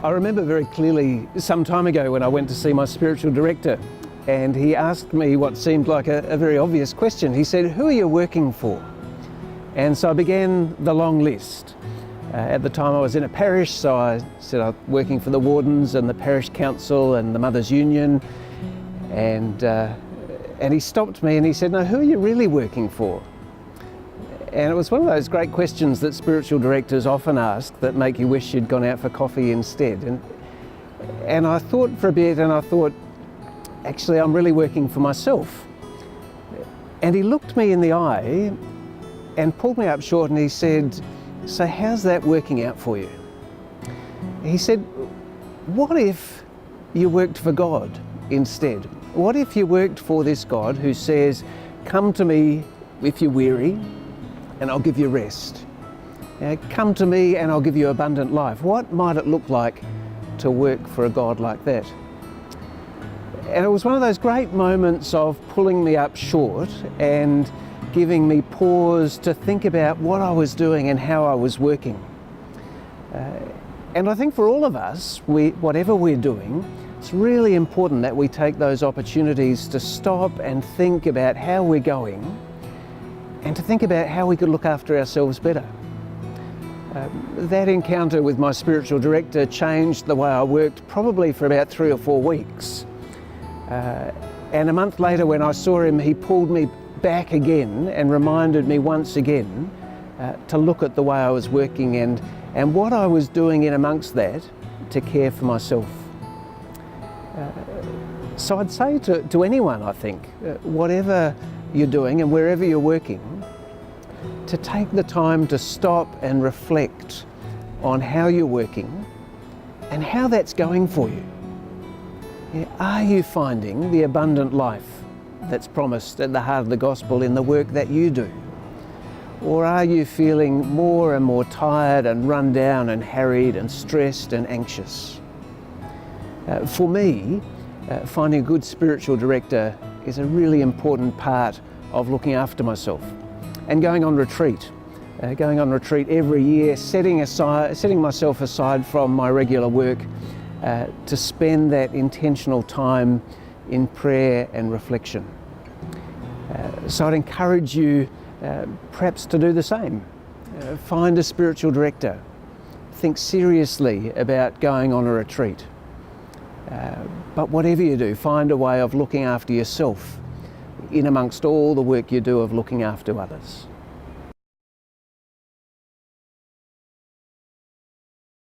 I remember very clearly some time ago when I went to see my spiritual director, and he asked me what seemed like a very obvious question. He said, "Who are you working for?" And so I began the long list. At the time I was in a parish, so I said I was working for the wardens and the parish council and the Mothers Union, and he stopped me and he said, "No, who are you really working for?" And it was one of those great questions that spiritual directors often ask that make you wish you'd gone out for coffee instead. And I thought for a bit, and I thought, actually I'm really working for myself. And he looked me in the eye and pulled me up short and he said, "So how's that working out for you?" He said, "What if you worked for God instead? What if you worked for this God who says, 'Come to me if you're weary and I'll give you rest. Come to me and I'll give you abundant life.' What might it look like to work for a God like that?" And it was one of those great moments of pulling me up short and giving me pause to think about what I was doing and how I was working. And I think for all of us, whatever we're doing, it's really important that we take those opportunities to stop and think about how we're going and to think about how we could look after ourselves better. That encounter with my spiritual director changed the way I worked probably for about 3 or 4 weeks. And a month later when I saw him, he pulled me back again and reminded me once again to look at the way I was working and what I was doing in amongst that to care for myself. So I'd say to anyone, I think, whatever you're doing and wherever you're working, to take the time to stop and reflect on how you're working and how that's going for you. Are you finding the abundant life that's promised at the heart of the gospel in the work that you do? Or are you feeling more and more tired and run down and harried and stressed and anxious? For me, finding a good spiritual director is a really important part of looking after myself. And going on retreat every year, setting myself aside from my regular work to spend that intentional time in prayer and reflection. So I'd encourage you perhaps to do the same. Find a spiritual director. Think seriously about going on a retreat. But whatever you do, find a way of looking after yourself in amongst all the work you do of looking after others.